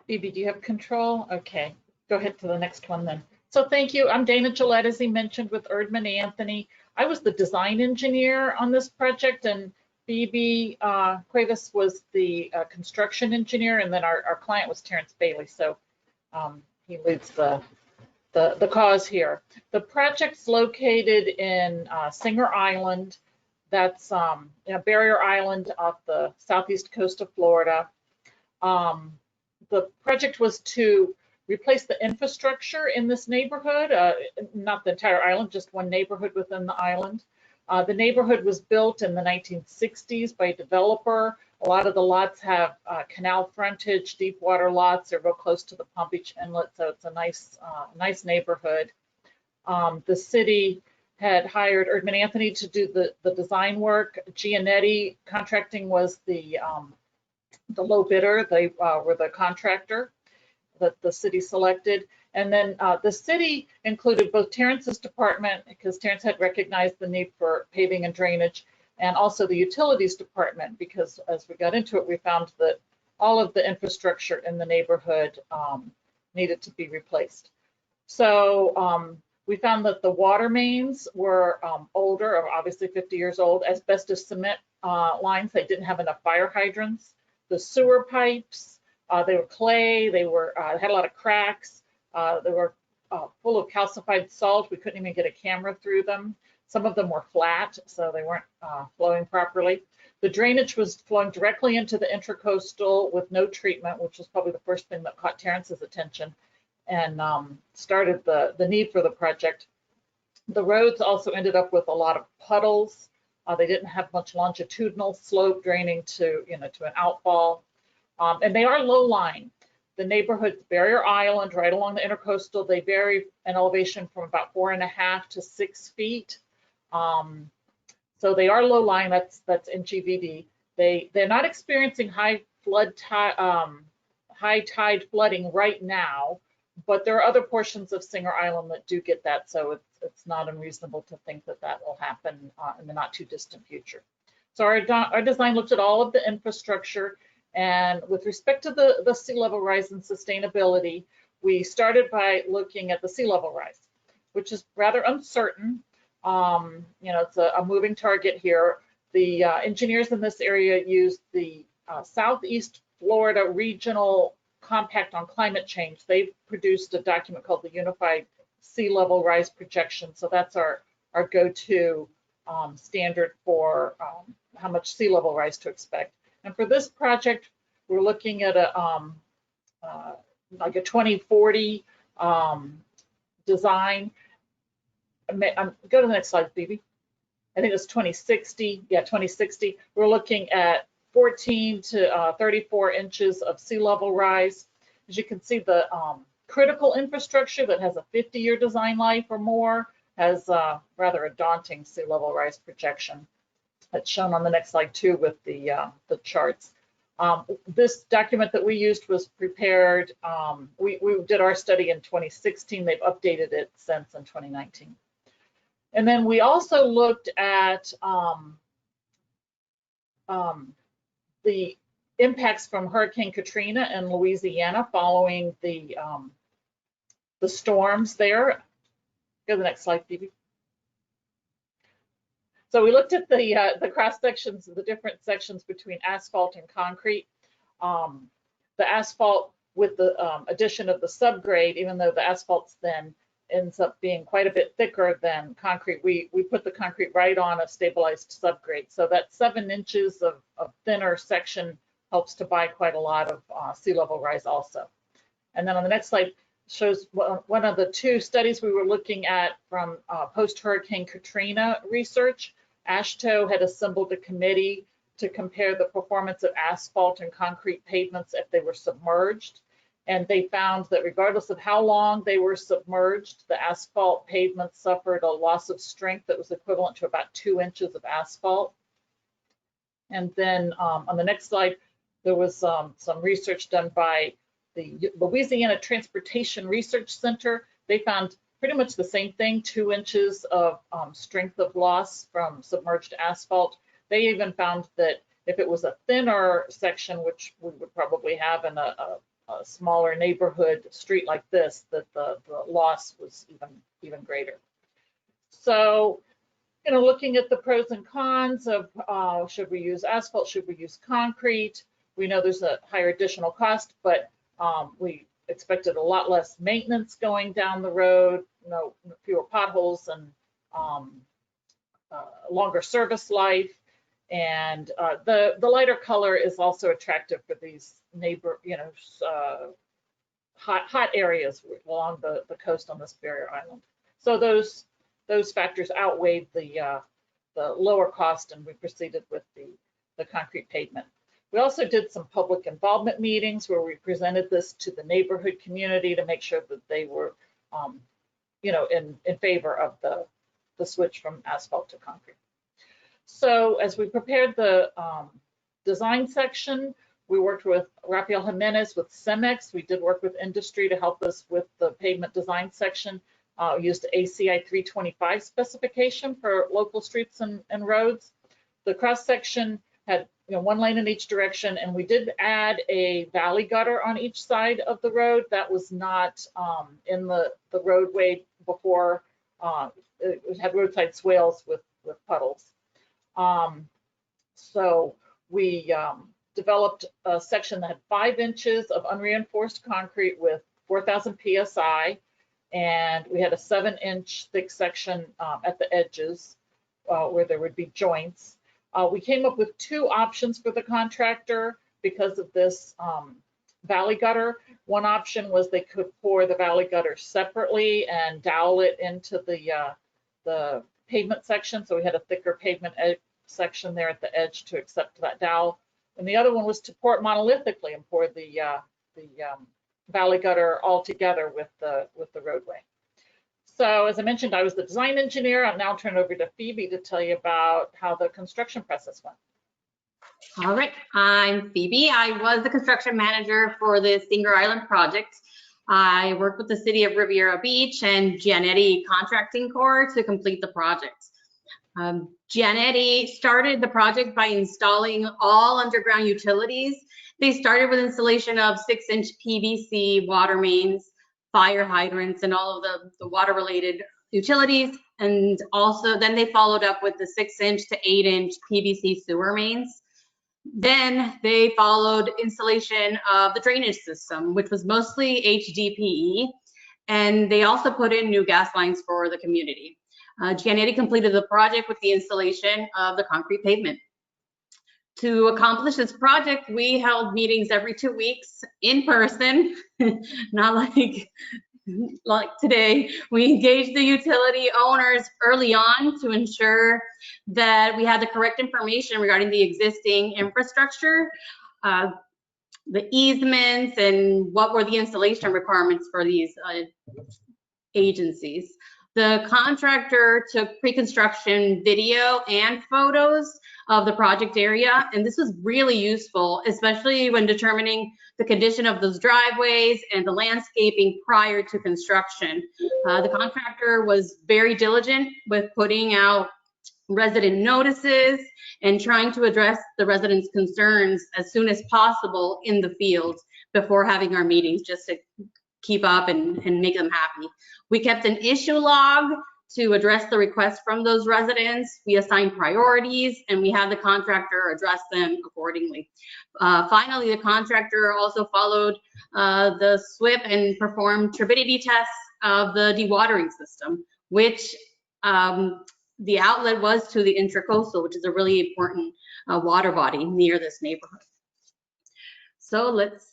Phoebe, do you have control? Okay, go ahead to the next one then. So thank you. I'm Dana Gillette, as he mentioned, with Erdman Anthony. I was the design engineer on this project, and Phoebe Cuevas was the construction engineer, and then our client was Terrence Bailey. So he leads the cause here. The project's located in Singer Island. That's Barrier Island off the southeast coast of Florida. The project was to replace the infrastructure in this neighborhood, not the entire island, just one neighborhood within the island. The neighborhood was built in the 1960s by a developer. A lot of the lots have canal frontage, deep water lots. They're real close to the Palm Beach Inlet, so it's a nice neighborhood. The city had hired Erdman Anthony to do the design work. Giannetti Contracting was the low bidder. They were the contractor that the city selected. And then the city included both Terrence's department, because Terrence had recognized the need for paving and drainage, and also the utilities department, because as we got into it, we found that all of the infrastructure in the neighborhood needed to be replaced. So we found that the water mains were older, or obviously 50 years old, asbestos cement lines. They didn't have enough fire hydrants. The sewer pipes, they were clay, they had a lot of cracks, they were full of calcified salt. We couldn't even get a camera through them. Some of them were flat, so they weren't flowing properly. The drainage was flowing directly into the intracoastal with no treatment, which was probably the first thing that caught Terrence's attention and started the need for the project. The roads also ended up with a lot of puddles. They didn't have much longitudinal slope draining to an outfall. And they are low-lying. The neighborhood's Barrier Island, right along the intercoastal, they vary in elevation from about 4.5 to 6 feet. So they are low-lying, that's NGVD. They're not experiencing high tide flooding right now, but there are other portions of Singer Island that do get that, so it's not unreasonable to think that that will happen in the not too distant future. So our design looked at all of the infrastructure, and with respect to the sea level rise and sustainability, we started by looking at the sea level rise, which is rather uncertain. It's a moving target here. The engineers in this area used the Southeast Florida Regional Compact on Climate Change. They've produced a document called the Unified Sea Level Rise Projection. So that's our go-to standard for how much sea level rise to expect. And for this project, we're looking at like a 2040 design. Go to the next slide, Phoebe. I think it's 2060. Yeah, 2060. We're looking at 14 to 34 inches of sea level rise. As you can see, the critical infrastructure that has a 50-year design life or more has rather a daunting sea level rise projection. That's shown on the next slide too with the charts. This document that we used was prepared, we did our study in 2016. They've updated it since in 2019. And then we also looked at the impacts from Hurricane Katrina in Louisiana following the storms there. Go to the next slide, Phoebe. So we looked at the cross sections, the different sections between asphalt and concrete. The asphalt with the addition of the subgrade, even though the asphalt's then ends up being quite a bit thicker than concrete, we put the concrete right on a stabilized subgrade. So that 7 inches of thinner section helps to buy quite a lot of sea level rise also. And then on the next slide shows one of the 2 studies we were looking at from post-Hurricane Katrina research. AASHTO had assembled a committee to compare the performance of asphalt and concrete pavements if they were submerged. And they found that regardless of how long they were submerged, the asphalt pavement suffered a loss of strength that was equivalent to about 2 inches of asphalt. And then on the next slide, there was some research done by the Louisiana Transportation Research Center. They found pretty much the same thing, 2 inches of strength of loss from submerged asphalt. They even found that if it was a thinner section, which we would probably have in a a smaller neighborhood street like this, that the loss was even greater. So, looking at the pros and cons of should we use asphalt, should we use concrete? We know there's a higher additional cost, but we expected a lot less maintenance going down the road, fewer potholes and longer service life. And the lighter color is also attractive for these hot areas along the coast on this barrier island. So those factors outweighed the lower cost, and we proceeded with the concrete pavement. We also did some public involvement meetings where we presented this to the neighborhood community to make sure that they were, in favor of the switch from asphalt to concrete. So as we prepared the design section, we worked with Rafael Jimenez with CEMEX. We did work with industry to help us with the pavement design section. Used ACI 325 specification for local streets and roads. The cross section had one lane in each direction, and we did add a valley gutter on each side of the road. That was not in the roadway before. It had roadside swales with puddles. So we developed a section that had 5 inches of unreinforced concrete with 4,000 PSI, and we had a 7-inch thick section at the edges where there would be joints. We came up with 2 options for the contractor because of this valley gutter. One option was they could pour the valley gutter separately and dowel it into the pavement section. So we had a thicker pavement section there at the edge to accept that dowel. And the other one was to pour it monolithically and pour the valley gutter all together with the roadway. So as I mentioned, I was the design engineer. I'll now turn over to Phoebe to tell you about how the construction process went. All right, I'm Phoebe. I was the construction manager for the Singer Island project. I worked with the city of Riviera Beach and Giannetti Contracting Corps to complete the project. Giannetti started the project by installing all underground utilities. They started with installation of 6-inch PVC water mains, fire hydrants, and all of the water-related utilities. And also then they followed up with the 6-inch to 8-inch PVC sewer mains. Then they followed installation of the drainage system, which was mostly HDPE. And they also put in new gas lines for the community. Giannetti completed the project with the installation of the concrete pavement. To accomplish this project, we held meetings every 2 weeks in person, not like today. We engaged the utility owners early on to ensure that we had the correct information regarding the existing infrastructure, the easements, and what were the installation requirements for these agencies. The contractor took pre-construction video and photos of the project area, and this was really useful, especially when determining the condition of those driveways and the landscaping prior to construction. The contractor was very diligent with putting out resident notices and trying to address the residents' concerns as soon as possible in the field before having our meetings, just to keep up and make them happy. We kept an issue log to address the requests from those residents. We assigned priorities, and we had the contractor address them accordingly. Finally, the contractor also followed the SWIP and performed turbidity tests of the dewatering system, which the outlet was to the intracoastal, which is a really important water body near this neighborhood. So let's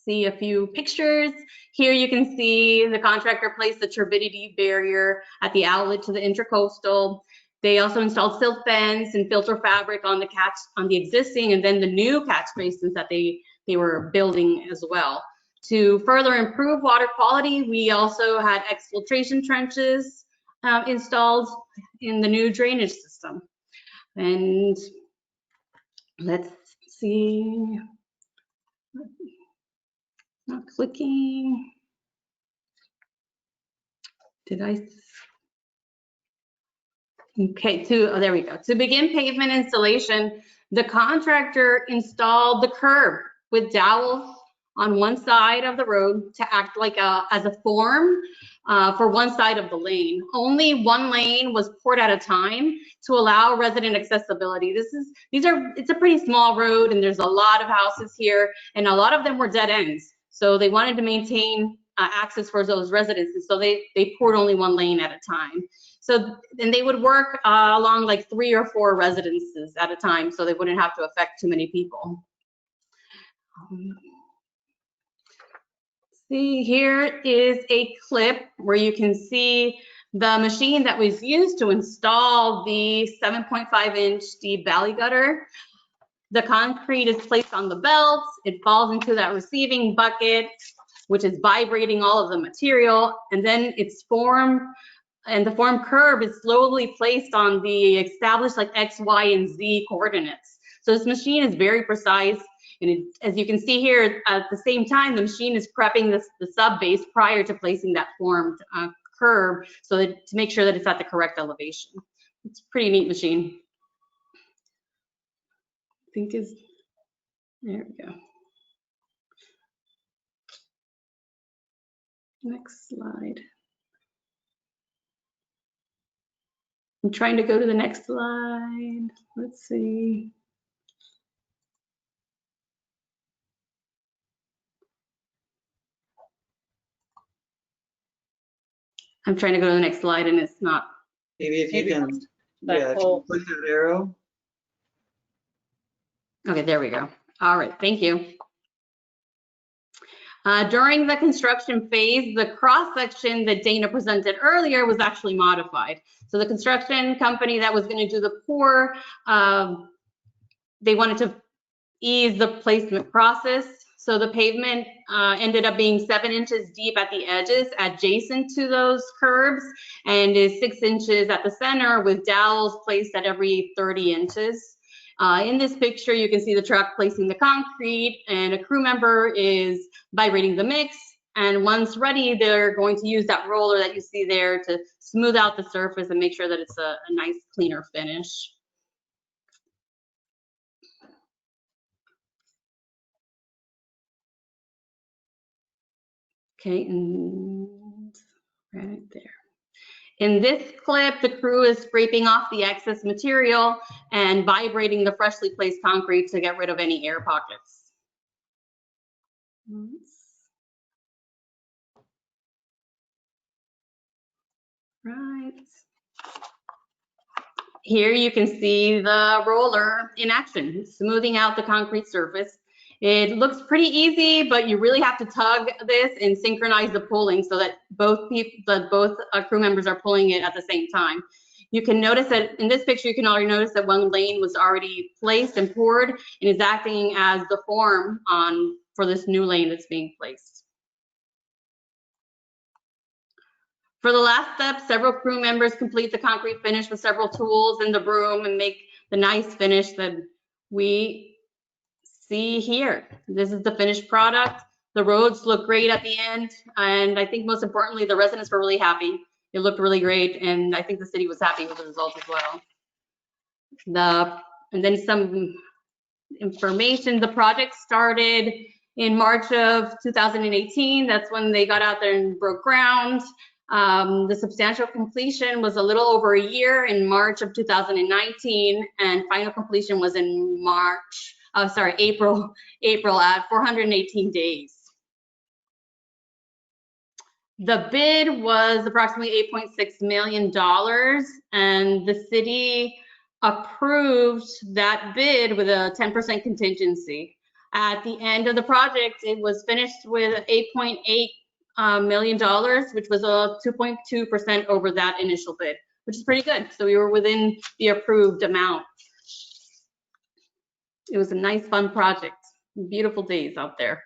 see a few pictures. Here you can see the contractor placed the turbidity barrier at the outlet to the intracoastal. They also installed silt fence and filter fabric on the existing and then the new catch basins that they were building as well. To further improve water quality, we also had exfiltration trenches installed in the new drainage system. And let's see. Not clicking. Did I? Okay, there we go. To begin pavement installation, the contractor installed the curb with dowels on one side of the road to act like as a form for one side of the lane. Only one lane was poured at a time to allow resident accessibility. It's a pretty small road, and there's a lot of houses here, and a lot of them were dead ends. So they wanted to maintain access for those residents, so they poured only one lane at a time. So, and they would work along like 3 or 4 residences at a time, so they wouldn't have to affect too many people. See, here is a clip where you can see the machine that was used to install the 7.5-inch deep valley gutter. The concrete is placed on the belts. It falls into that receiving bucket, which is vibrating all of the material, and then it's formed, and the form curve is slowly placed on the established like X, Y, and Z coordinates. So this machine is very precise, and as you can see here, at the same time, the machine is prepping the sub base prior to placing that formed curve, so that to make sure that it's at the correct elevation. It's a pretty neat machine. I think there we go. Next slide. I'm trying to go to the next slide. Let's see. I'm trying to go to the next slide and it's not. Maybe if you can, yeah, if you click that arrow. Okay, there we go. All right, thank you. During the construction phase, the cross section that Dana presented earlier was actually modified. So the construction company that was going to do the pour, they wanted to ease the placement process. So the pavement ended up being 7 inches deep at the edges adjacent to those curbs, and is 6 inches at the center with dowels placed at every 30 inches. In this picture, you can see the truck placing the concrete, and a crew member is vibrating the mix. And once ready, they're going to use that roller that you see there to smooth out the surface and make sure that it's a nice, cleaner finish. Okay, and right there. In this clip, the crew is scraping off the excess material and vibrating the freshly placed concrete to get rid of any air pockets. Right. Here you can see the roller in action, smoothing out the concrete surface. It looks pretty easy, but you really have to tug this and synchronize the pulling so that both crew members are pulling it at the same time. You can notice that in this picture, you can already notice that one lane was already placed and poured and is acting as the form for this new lane that's being placed. For the last step, several crew members complete the concrete finish with several tools and the broom and make the nice finish that we see here. This is the finished product. The roads look great at the end, and I think most importantly, the residents were really happy. It looked really great, and I think the city was happy with the result as well. And then some information. The project started in March of 2018. That's when they got out there and broke ground. The substantial completion was a little over a year in March of 2019, and final completion was in April at 418 days. The bid was approximately $8.6 million, and the city approved that bid with a 10% contingency. At the end of the project, it was finished with $8.8 million, which was a 2.2% over that initial bid, which is pretty good. So we were within the approved amount. It was a nice, fun project. Beautiful days out there.